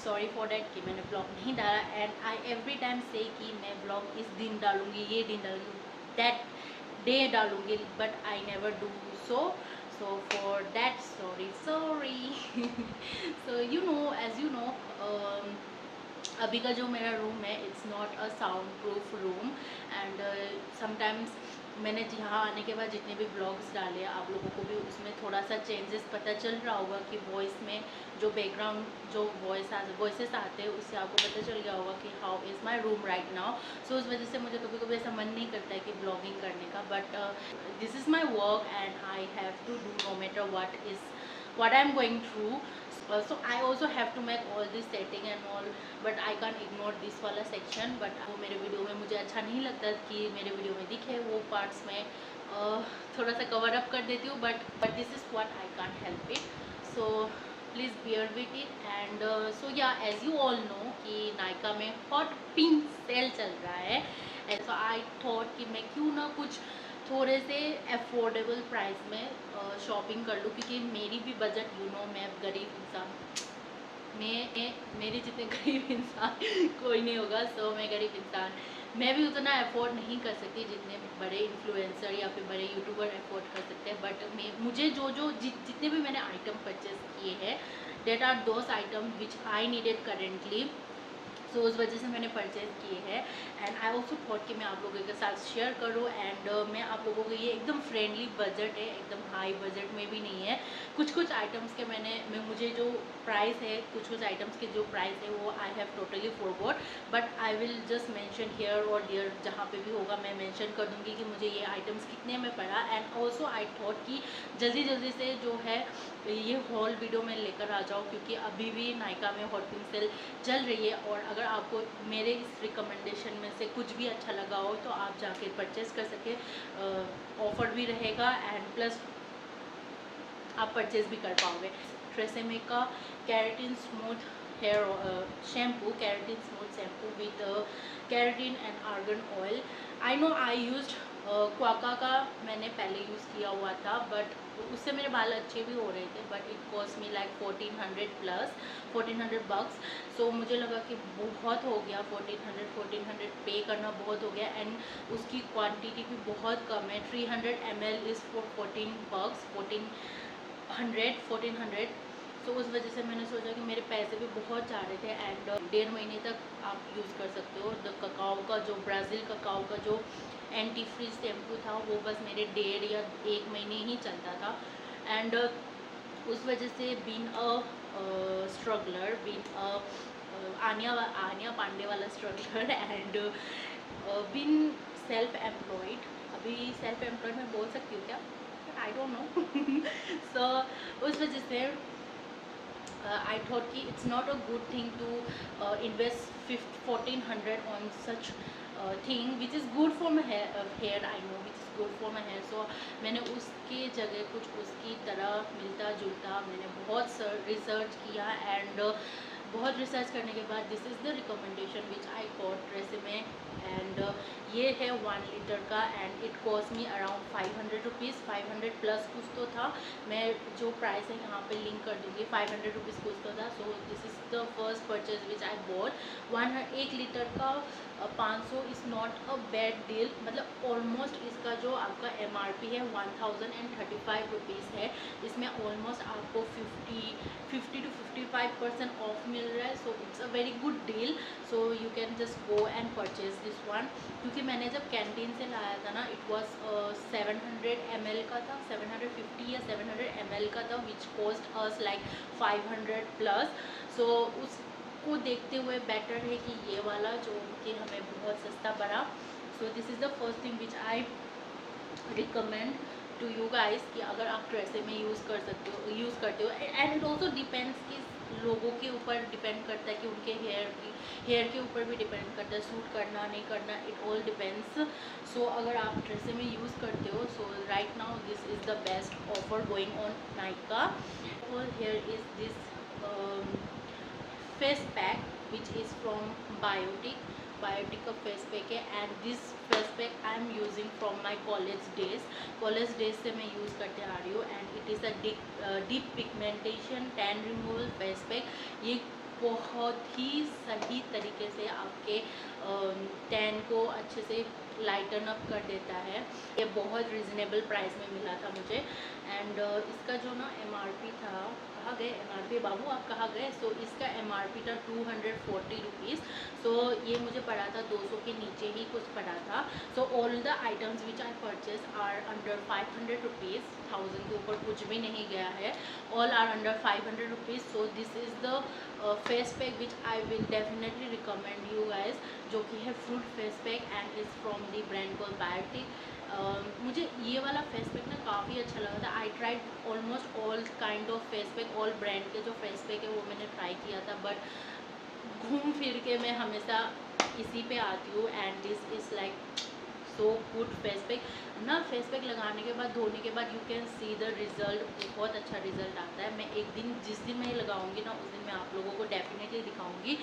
Sorry for that कि मैंने blog नहीं डाला, एंड आई एवरी टाइम से कि मैं ब्लॉग इस दिन डालूँगी, ये दिन डालूँगी, दैट डे डालूँगी, but I never do so. So for that, sorry. So you know, as you know, अभी का जो मेरा रूम है, it's not a sound proof room, and sometimes मैंने यहाँ आने के बाद जितने भी ब्लॉग्स डाले, आप लोगों को भी उसमें थोड़ा सा चेंजेस पता चल रहा होगा कि वॉइस में जो बैकग्राउंड जो वॉइसेस आते हैं उससे आपको पता चल गया होगा कि how is my room right now. So उस वजह से मुझे कभी कभी ऐसा मन नहीं करता है कि ब्लॉगिंग करने का, but this is my work and I have to do no matter what I'm going through. So I also have to make all this setting and all, but I can't ignore this वाला section. But वो मेरे video में मुझे अच्छा नहीं लगता कि मेरे वीडियो में दिखे वो पार्ट्स में थोड़ा सा कवर अप कर देती हूँ, but this is what I can't help it. So please bear with it. And so yeah, as you all know कि नायका में hot pink sale चल रहा है, and so I thought कि मैं क्यों ना कुछ थोड़े से अफोर्डेबल प्राइस में शॉपिंग कर लूँ, क्योंकि मेरी भी बजट, यू नो, मैं गरीब इंसान, मेरे जितने गरीब इंसान कोई नहीं होगा. सो मैं गरीब इंसान, मैं भी उतना अफोर्ड नहीं कर सकती जितने बड़े इन्फ्लुएंसर या फिर बड़े यूट्यूबर अफोर्ड कर सकते हैं. बट मुझे जितने भी मैंने आइटम परचेज किए हैं, that are those items which I needed currently. So उस वजह से मैंने परचेज़ किए हैं, एंड आई ऑल्सो थॉट कि मैं आप लोगों के साथ शेयर करूँ. एंड मैं आप लोगों को, ये एकदम फ्रेंडली बजट है, एकदम हाई बजट में भी नहीं है. कुछ आइटम्स के मुझे जो प्राइस है, कुछ आइटम्स के जो प्राइस है वो I have totally forgot, but I will just mention here और देयर, जहाँ पे भी होगा मैं मेंशन कर दूँगी कि मुझे ये आइटम्स कितने में पड़ा. एंड ऑल्सो आई थॉट कि जल्दी से जो है ये हॉल वीडियो में लेकर आ जाओ, क्योंकि अभी भी नायका में हॉट पिंक सेल चल रही है. और अगर आपको मेरे इस रिकमेंडेशन में से कुछ भी अच्छा लगा हो तो आप जाके परचेस कर सके, ऑफर भी रहेगा एंड प्लस आप परचेज भी कर पाओगे. ट्रेसेमे का keratin smooth hair shampoo, keratin smooth shampoo with keratin and argan oil. I know I used क्वाका का मैंने पहले यूज़ किया हुआ था, बट उससे मेरे बाल अच्छे भी हो रहे थे, but it cost me like 1400 plus, 1400 बक्स. सो मुझे लगा कि बहुत हो गया, 1400 पे करना बहुत हो गया, एंड उसकी क्वांटिटी भी बहुत कम है. 300 ml इज़ फॉर 14 बक्स, 1400. तो उस वजह से मैंने सोचा कि मेरे पैसे भी बहुत जा रहे थे, एंड 1.5 महीने तक आप यूज़ कर सकते हो. द ककाओ का जो ब्राज़ील ककाओ का जो एंटी फ्रीज शैम्पू था वो बस मेरे 1.5 या 1 महीने ही चलता था. एंड उस वजह से been a struggler, been a Ananya Pandey वाला struggler, and been self employed. अभी सेल्फ एम्प्लॉयड मैं बोल सकती हूँ क्या, आई डोंट नो. सो उस वजह से I thought कि it's not a good thing to invest 1400 on such thing which is good for my hair. I know which is good for my hair. So मैंने उसके जगह कुछ उसकी तरह मिलता जुलता मैंने बहुत रिसर्च किया, एंड बहुत रिसर्च करने के बाद this is the recommendation which I got Tresemme. And ये है 1 लीटर का, and it cost me around 500 rupees, 500 plus कुछ तो था. मैं जो प्राइस है यहाँ पे लिंक कर दूँगी, 500 रुपीज़ कुछ तो था. सो this is the first purchase which I bought. 1 litre का 500 is not a bad deal, मतलब ऑलमोस्ट इसका जो आपका MRP है 1035 रुपीज़ है. इसमें ऑलमोस्ट आपको 50 to 55% ऑफ मिल रहा है. सो it's a very good deal. So you can just go and purchase this one. क्योंकि मैंने जब कैंटीन से लाया था ना, इट वॉज 700 ml का था, 750 या 700 ml का था, which cost us like 500 plus. So उसको देखते हुए बेटर है कि ये वाला जो कि हमें बहुत सस्ता पड़ा. So this is the first thing which I recommend to you guys कि अगर आप ड्रेसे में यूज़ करते हो. एंड इट ऑल्सो डिपेंड्स कि लोगों के ऊपर डिपेंड करता है कि उनके हेयर के ऊपर भी डिपेंड करता है सूट करना नहीं करना, इट ऑल डिपेंड्स. सो अगर आप ड्रेसे में यूज़ करते हो, so right now this is the best offer going on Nykaa. और here is this face pack which is from Biotique का फेस पैक है. And this face pack I am using from my college days से मैं use करते आ रही हूँ. And it is a deep pigmentation tan removal face pack. ये बहुत ही सही तरीके से आपके टैन को अच्छे से लाइटन अप कर देता है। ये बहुत रिजनेबल प्राइस में मिला था मुझे। एंड इसका जो ना MRP था, कहाँ गए MRP बाबू, आप कहाँ गए? सो इसका MRP था 240 रुपीज़। सो ये मुझे पड़ा था 200 के नीचे ही कुछ पड़ा था। So all the items which I purchase are under 500 rupees, 1000 के ऊपर कुछ भी नहीं गया है, all are under 500 rupees. So this is the face pack which I will definitely recommend you guys, जो कि है fruit face pack and is from the brand call Biotique. मुझे ये वाला फेस पैक ना काफ़ी अच्छा लगा था। I tried almost all kind of face pack, all brand के जो फेस पैक है वो मैंने ट्राई किया था, बट घूम फिर के मैं हमेशा इसी पे आती हूँ। And this is like so good face pack ना। फेस पैक लगाने के बाद, धोने के बाद you can see the result, बहुत अच्छा रिज़ल्ट आता है। मैं एक दिन, जिस दिन मैं ये लगाऊंगी ना, उस दिन मैं आप लोगों को डेफिनेटली दिखाऊंगी।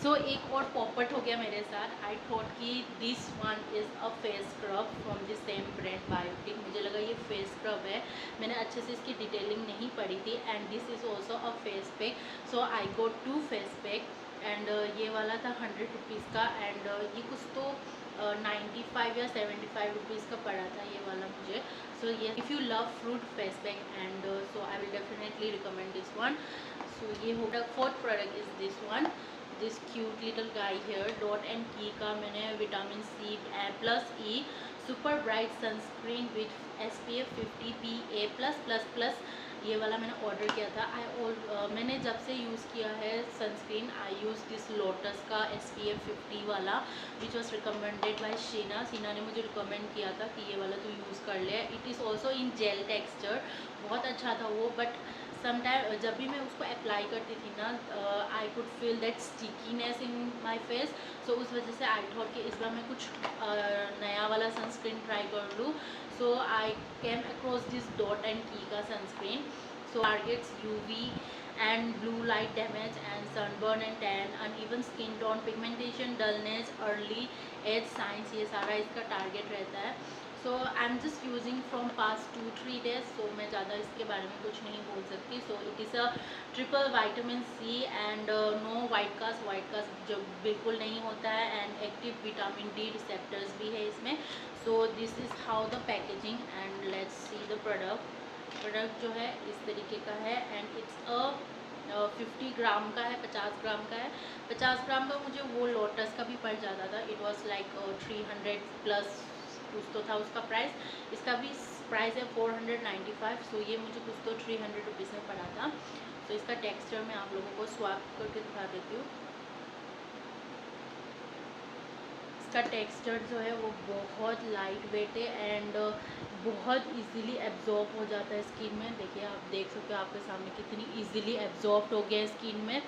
सो एक और पॉपट हो गया मेरे साथ। आई थॉट कि this one is a face scrub from the same brand Biotique. मुझे लगा ये फेस स्क्रब है, मैंने अच्छे से इसकी डिटेलिंग नहीं पढ़ी थी। And this is also a face pack. So I got 2 face pack and ये वाला था 100 रुपीज़ का। एंड ये कुछ तो 95 या 75 रुपीज़ का पड़ा था ये वाला मुझे। सो ये if you love fruit face pack and so I will definitely recommend this one. So ये होगा fourth product is this one, this cute little guy here, dot and key का मैंने vitamin C plus E super bright sunscreen with SPF 50 PA+++। ये वाला मैंने order किया था। मैंने जब से यूज़ किया है sunscreen, I use this lotus का SPF 50 वाला which was recommended by Sheena. Sheena ने मुझे रिकमेंड किया था कि ये वाला तू यूज़ कर ले। It is also in gel texture, बहुत अच्छा था वो। बट समटाइम जब भी मैं उसको अप्लाई करती थी ना, I could feel that stickiness in my face. So उस वजह से आई थॉट कि इस बार मैं कुछ नया वाला सनस्क्रीन ट्राई कर लूँ। So I came across this dot and key का sunscreen. So targets UV and blue light damage and sunburn and tan, uneven skin tone, pigmentation, dullness, early age signs, ये सारा इसका टारगेट रहता है। So I am just using from past 2-3 days. So मैं ज़्यादा इसके बारे में कुछ नहीं बोल सकती। So it is a triple vitamin C and no white cast जो बिल्कुल नहीं होता है, and active vitamin D receptors भी है इसमें। So this is how the packaging and let's see the product जो है इस तरीके का है। एंड इट्स अ 50 ग्राम का है, 50 ग्राम का है। 50 ग्राम का मुझे वो लोटस का भी पड़ जाता था, इट वॉज लाइक 300 प्लस कुछ तो था उसका प्राइस। इसका भी प्राइस है 495। सो ये मुझे कुछ तो 300 रुपीज़ में पड़ा था। तो इसका टेक्सचर मैं आप लोगों को स्वैप करके दिखा देती हूँ। इसका टेक्सचर जो है वो बहुत लाइट वेट है एंड बहुत इजीली एब्जॉर्ब हो जाता है स्किन में। देखिए, आप देख सकते हो आपके सामने कितनी इजीली एब्जॉर्ब हो गया है स्किन में।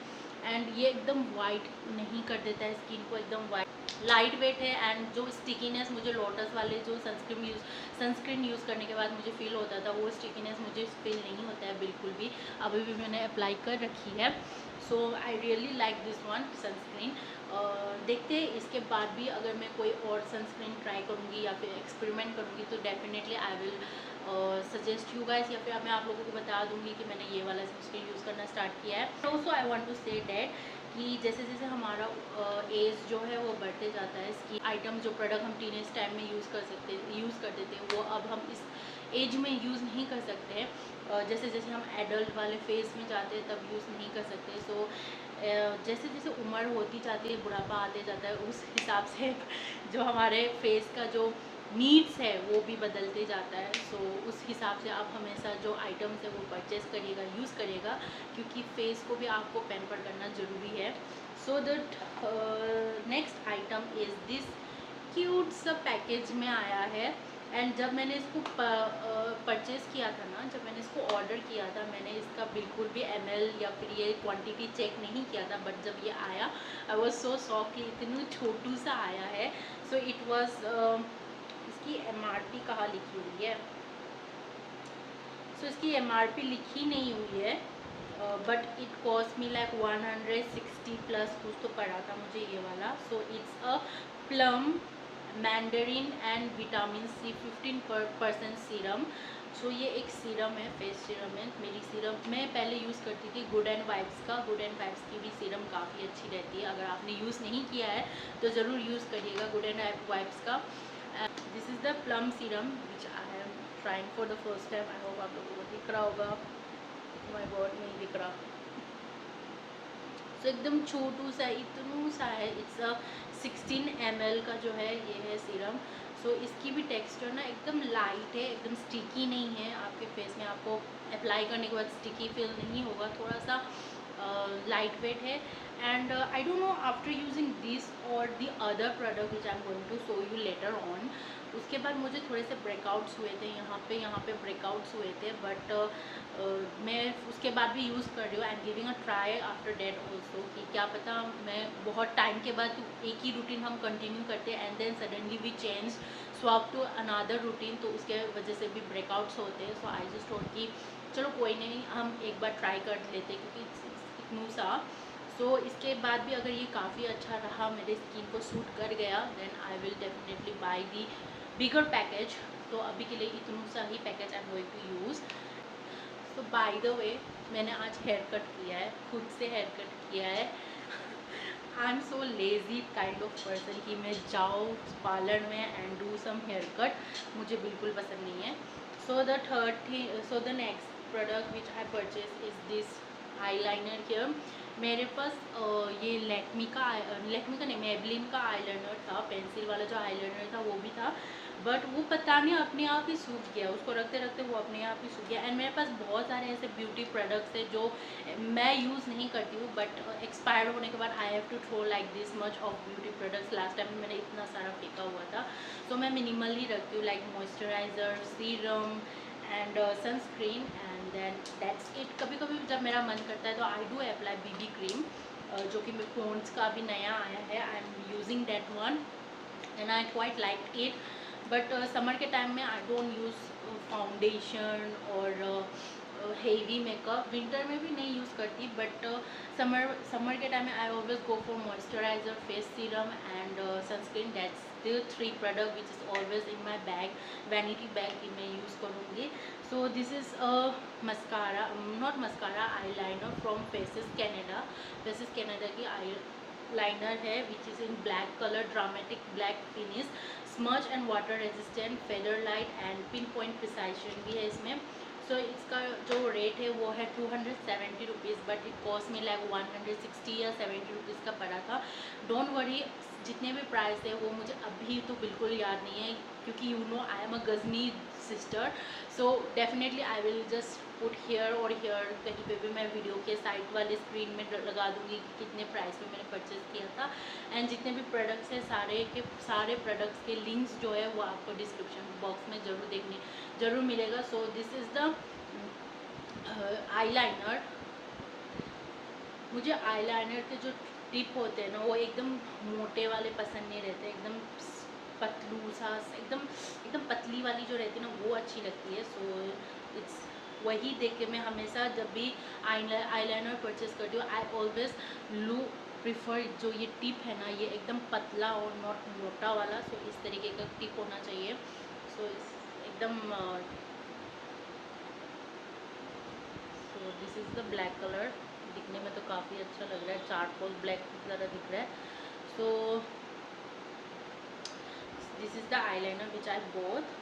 एंड ये एकदम वाइट नहीं कर देता है स्किन को, एकदम वाइट, लाइट वेट है। एंड जो स्टिकीनेस मुझे लोटस वाले जो सनस्क्रीन यूज़ करने के बाद मुझे फील होता था, वो स्टिकीनेस मुझे फील नहीं होता है बिल्कुल भी। अभी भी मैंने अप्लाई कर रखी है। So I really like this one sunscreen. देखते हैं इसके बाद भी अगर मैं कोई और सनस्क्रीन ट्राई करूँगी या फिर एक्सपेरिमेंट करूँगी तो definitely I will suggest you guys, या फिर मैं आप लोगों को बता दूँगी कि मैंने ये वाला सनस्क्रीन यूज़ करना स्टार्ट किया है। Also I want to say that कि जैसे जैसे हमारा एज जो है वो बढ़ते जाता है, इसकी आइटम जो प्रोडक्ट हम टीनेज टाइम में यूज़ करते थे वो अब हम इस एज में यूज़ नहीं कर सकते हैं। जैसे जैसे हम एडल्ट वाले फेज़ में जाते हैं तब यूज़ नहीं कर सकते। सो जैसे जैसे उम्र होती जाती है, बुढ़ापा आते जाता है, उस हिसाब से जो हमारे फेस का जो नीड्स है वो भी बदलते जाता है। सो उस हिसाब से आप हमेशा जो आइटम्स है वो परचेज़ करिएगा, यूज़ करिएगा, क्योंकि फेस को भी आपको पैम्पर करना ज़रूरी है। So that next item is this cute सा पैकेज में आया है। एंड जब मैंने इसको परचेज़ किया था ना, जब मैंने इसको ऑर्डर किया था, मैंने इसका बिल्कुल भी ML या फिर ये क्वांटिटी चेक नहीं किया था। बट जब ये आया आई वॉज सो शॉक कि इतना छोटू सा आया है। सो इट वॉज इसकी MRP कहाँ लिखी हुई है? सो इसकी MRP लिखी नहीं हुई है, but it cost me like 160 plus कुछ तो पड़ा था मुझे ये वाला। So it's a Plum mandarin and vitamin C 15% serum so ये एक सीरम है, फेस सीरम है। मेरी सीरम मैं पहले यूज़ करती थी गुड एंड वाइब्स का। गुड एंड वाइब्स की भी सीरम काफ़ी अच्छी रहती है। अगर आपने यूज़ नहीं किया है तो ज़रूर यूज़ करिएगा गुड एंड वाइब्स का। This is the plum serum which I am trying for the first time. I hope आप लोगों को दिख रहा होगा। माय गॉड, नहीं दिख रहा। तो एकदम छोटू सा, इतनू सा है। इट्स अ 16 ml का जो है ये है सीरम। सो इसकी भी टेक्सचर ना एकदम लाइट है, एकदम स्टिकी नहीं है। आपके फेस में आपको अप्लाई करने के बाद स्टिकी फील नहीं होगा, थोड़ा सा लाइट वेट है। And I don't know after using this और the other product which I am going to show you later on, उसके बाद मुझे थोड़े से ब्रेकआउट्स हुए थे यहाँ पे ब्रेकआउट्स हुए थे। बट मैं उसके बाद भी यूज़ कर रही हूँ। I am giving a try after that also, कि क्या पता मैं बहुत टाइम के बाद एक ही रूटीन हम कंटिन्यू करते हैं and then suddenly we change swap to another routine, तो उसके वजह से भी ब्रेकआउट्स होते हैं। सो आई जस्ट थॉट कि चलो कोई नहीं, हम एक बार ट्राई कर लेते, क्योंकि इतनू सा। सो इसके बाद भी अगर ये काफ़ी अच्छा रहा, मेरे स्किन को सूट कर गया, then I will definitely buy the bigger package. तो अभी के लिए इतनू सा ही package I am going to use. तो बाय द वे, मैंने आज हेयर कट किया है, खुद से हेयर कट किया है। I am so lazy kind of person कि मैं जाऊँ पार्लर में and do some hair cut, मुझे बिल्कुल पसंद नहीं है। So the next product which I purchase is this eyeliner here. मेरे पास ये लैक्मी का नहीं, मेबलिन का आईलाइनर था, पेंसिल वाला जो आईलाइनर था वो भी था। बट वो पता नहीं अपने आप ही सूख गया, उसको रखते रखते वो अपने आप ही सूख गया। एंड मेरे पास बहुत सारे ऐसे ब्यूटी प्रोडक्ट्स है जो मैं यूज़ नहीं करती हूँ, बट एक्सपायर होने के बाद I have to throw like this much of beauty products. Last time मैंने इतना सारा फेंका हुआ था। तो मैं मिनिमल ही रखती हूँ, like moisturiser, serum and sunscreen, and then that's it. कभी कभी जब मेरा मन करता है तो I do apply BB cream, जो कि मेरे पॉन्ड्स का भी नया आया है। I am using that one and I quite like it. But summer के टाइम में आई डोंट यूज़ फाउंडेशन और हेवी मेकअप। विंटर में भी नहीं यूज़ करती, बट समर के टाइम में I always go for moisturiser, face serum and sunscreen. That's the 3 product which is always in my bag, vanity bag की मैं use करूँगी। So this is mascara, not mascara, eye liner from Faces Canada. Faces Canada की eye liner है which is in black colour, dramatic black finish, smudge and water resistant, feather light and pin point precision भी है इसमें। सो इसका जो rate है वो है 270 रुपीज़, बट इट कॉस्ट में लाइक 160 या 70 रुपीज़ का पड़ा था। डोंट वरी, जितने भी प्राइस है वो मुझे अभी तो बिल्कुल याद नहीं है, क्योंकि you know I am a Ghajini sister. So definitely I will just put here और हेयर, कहीं पे भी मैं वीडियो के साइड वाले स्क्रीन में लगा दूंगी कि कितने प्राइस में मैंने परचेज़ किया था। एंड जितने भी प्रोडक्ट्स हैं सारे प्रोडक्ट्स के लिंक्स जो है वो आपको डिस्क्रिप्शन बॉक्स में ज़रूर मिलेगा। सो दिस इज़ द आईलाइनर। मुझे आईलाइनर के जो टिप होते हैं ना, वो एकदम मोटे वाले पसंद नहीं रहते, एकदम पतलू सा, एकदम पतली वाली जो रहती है ना वो अच्छी लगती है। सो इट्स वही देख के मैं हमेशा जब भी आईलाइनर परचेज़ करती हूँ, आई ऑलवेज प्रिफर जो ये टिप है ना, ये एकदम पतला और नॉट मोटा वाला। सो इस तरीके का टिप होना चाहिए। सो एकदम सो this is the black colour. दिखने में तो काफ़ी अच्छा लग रहा है, चारकोल ब्लैक की तरह दिख रहा है। सो this is the eyeliner which I both.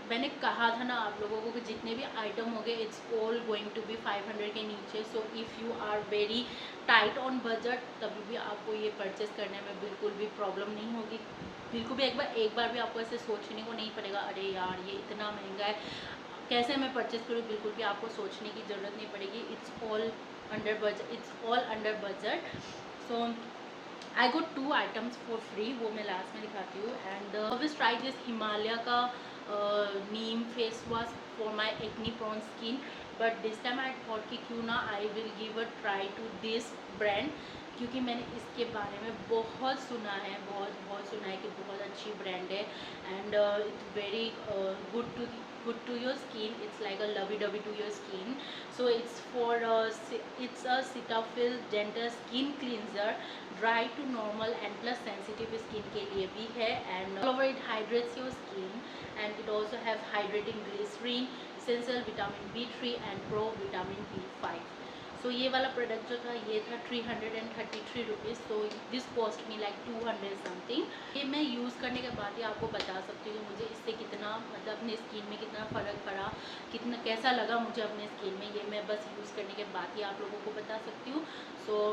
मैंने कहा था ना आप लोगों को कि जितने भी आइटम हो गए it's all going to be 500 के नीचे। So if you are very tight on budget, तभी भी आपको ये परचेज़ करने में बिल्कुल भी प्रॉब्लम नहीं होगी। बिल्कुल भी एक बार भी आपको ऐसे सोचने को नहीं पड़ेगा, अरे यार ये इतना महंगा है, कैसे मैं परचेज़ करूँ। बिल्कुल भी आपको सोचने की ज़रूरत नहीं पड़ेगी। It's all under budget. So I got 2 items for free, वो मैं लास्ट में दिखाती हूँ। And always try this Himalaya का neem face wash for my acne prone skin, but this time I thought कि क्यों ना I will give a try to this brand, क्योंकि मैंने इसके बारे में बहुत सुना है, बहुत सुना है कि बहुत अच्छी ब्रांड है and it's very good to good to your skin. It's like a lovey-dovey to your skin. So it's for it's a Cetaphil Gentle Skin Cleanser, dry to normal and plus sensitive skin के लिए भी है. And all over it hydrates your skin, and it also have hydrating glycerin, essential vitamin B3 and pro vitamin B5. सो ये वाला product जो था ये था 333 रुपीज़. तो this cost me like 200 something. ये मैं यूज़ करने के बाद ही आपको बता सकती हूँ मुझे इससे कितना मतलब अपने स्किन में कितना फ़र्क पड़ा, कितना कैसा लगा मुझे अपने स्किन में. ये मैं बस यूज़ करने के बाद ही आप लोगों को बता सकती हूँ. सो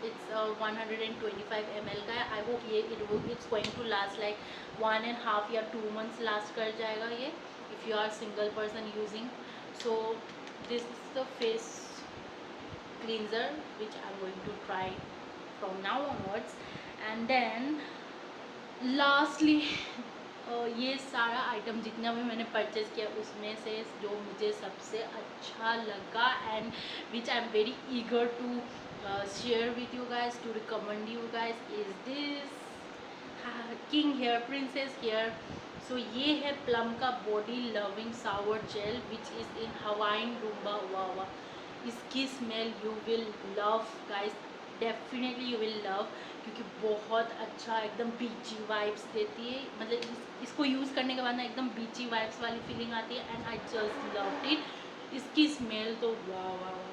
इट्स 125 ml का है. आई होप ये it's going to last like 1.5 या 2 months लास्ट कर जाएगा ये, if you are single person using. So this is the face cleanser which I'm going to try from now onwards. And then lastly ये सारा item जितना भी मैंने purchase किया उसमें से जो मुझे सबसे अच्छा लगा and which I am very eager to share with you guys, to recommend you guys, is this king hair princess hair. So ये है प्लम का body loving shower gel which is in Hawaiian rumba. वाह, इसकी smell you will love guys, definitely you will love, क्योंकि बहुत अच्छा एकदम बीची वाइब्स देती है. मतलब इसको यूज़ करने के बाद ना एकदम बीची वाइब्स वाली फीलिंग आती है and I just loved it. इसकी स्मेल तो वाह.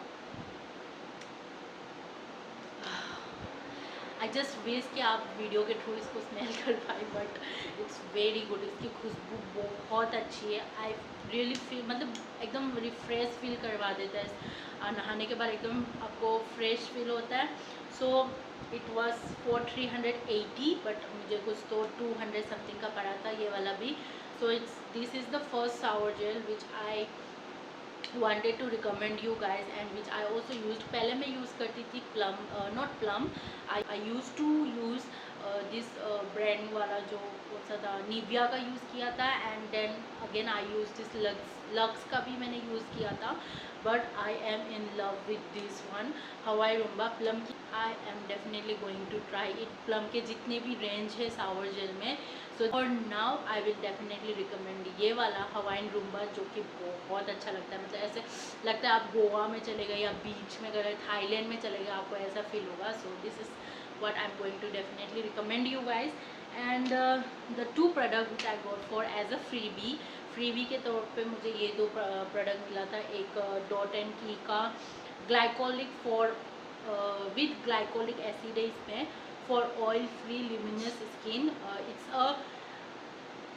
आई जस्ट विश कि आप वीडियो के थ्रू इसको स्मेल कर पाए, बट इट्स वेरी गुड. इसकी खुशबू बहुत अच्छी है. आई रियली फील मतलब एकदम रिफ्रेश फील करवा देता है. नहाने के बाद एकदम आपको फ्रेश फील होता है. So it was for 380, but मुझे कुछ तो 200 समथिंग का पड़ा था ये वाला भी. So it's this is the first Sawar gel which I wanted to recommend you guys and which I also used. पहले मैं यूज़ करती थी Plum, not Plum, I use to use this brand वाला जो कौन सा था, निविया का यूज़ किया था. And then again I use this Lux का भी मैंने यूज़ किया था. But I am in love with this one Hawaiian rumba Plum की. I am definitely going to try it. Plum के जितने भी रेंज है सावर जेल में, so for now I will definitely recommend ये वाला हवाइन रूम्बा, जो कि बहुत अच्छा लगता है. मतलब ऐसे लगता है आप गोवा में चले गए या बीच में गए, थाईलैंड में चले गए, आपको ऐसा फील होगा. सो this is what I'm going to definitely recommend you guys. And the two product which I got for as a freebie के तौर पे मुझे ये दो प्रोडक्ट मिला था. एक डॉट एंड की का glycolic for with glycolic acid है इसमें, for oil free luminous skin. It's a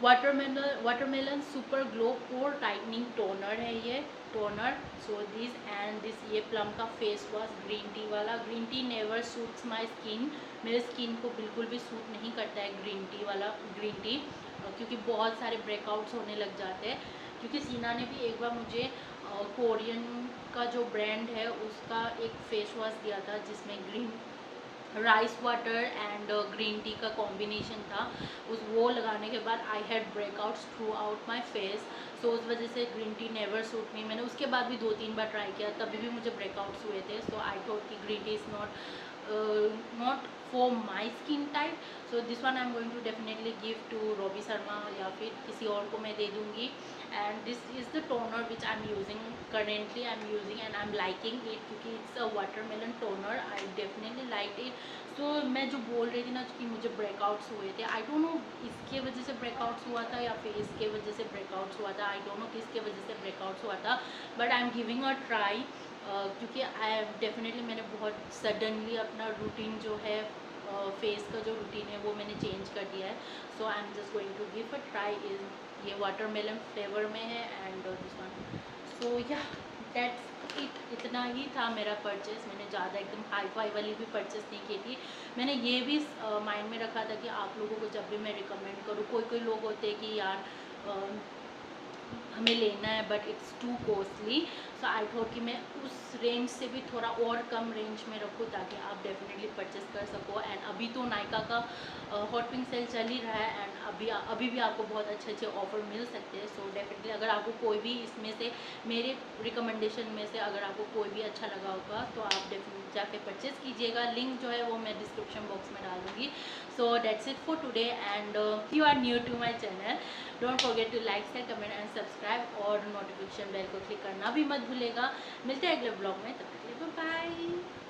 watermelon super glow pour tightening toner है ये toner. So this and this ये प्लम का फेस वॉश ग्रीन टी वाला. Green tea never suits my skin. मेरे skin को बिल्कुल भी सूट नहीं करता है ग्रीन टी वाला ग्रीन टी, क्योंकि बहुत सारे ब्रेकआउट्स होने लग जाते हैं. क्योंकि सीना ने भी एक बार मुझे कोरियन का जो ब्रांड है उसका एक फेस वॉश दिया था जिसमें green rice water and green tea का कॉम्बिनेशन था. वो लगाने के बाद I had breakouts throughout my face. So उस वजह से green tea never suit me. मैंने उसके बाद भी 2-3 बार ट्राई किया, तभी भी मुझे ब्रेकआउट्स हुए थे. सो आई थॉट कि green tea is not for my skin type. So this one I am going to definitely give to Robby Sharma या फिर किसी और को मैं दे दूँगी. And this is the toner which I am using currently. I am using and I am liking it, क्योंकि it's a watermelon toner. I definitely like it. तो मैं जो बोल रही थी ना कि मुझे ब्रेकआउट्स हुए थे, आई डोंट नो इसके वजह से ब्रेकआउट्स हुआ था या फिर इसके वजह से ब्रेकआउट्स हुआ था. आई डोंट नो किसके वजह से ब्रेकआउट्स हुआ था, but I am giving a try. क्योंकि आई डेफिनेटली मैंने बहुत सडनली अपना रूटीन जो है फेस का जो रूटीन है वो मैंने चेंज कर दिया है. So I am just going to give a try. ये वाटरमेलन फ्लेवर में है एंड दिस वन. सो या दैट्स इट. इतना ही था मेरा परचेज़. मैंने ज़्यादा एकदम हाई फाई वाली भी परचेज़ नहीं की थी. मैंने ये भी माइंड में रखा था कि आप लोगों को जब भी मैं रिकमेंड करूँ, कोई लोग होते हैं कि यार हमें लेना है but it's to costly. So I thought कि मैं उस रेंज से भी थोड़ा और कम रेंज में रखूँ ताकि आप डेफिनेटली परचेस कर सको. एंड अभी तो नायका का हॉट पिंक सेल चल ही रहा है एंड अभी भी आपको बहुत अच्छे ऑफर मिल सकते हैं. सो डेफिनेटली अगर आपको कोई भी इसमें से मेरे रिकमेंडेशन में से अगर आपको कोई भी अच्छा लगा होगा तो आप डेफिनेटली जाके परचेज़ कीजिएगा। लिंक जो है वो मैं डिस्क्रिप्शन बॉक्स में डालूंगी। So that's it for today and you are new to my channel, don't forget to like share comment and subscribe और नोटिफिकेशन बेल को क्लिक करना भी मत भूलेगा। मिलते हैं अगले ब्लॉग में, तब तक के लिए बाय।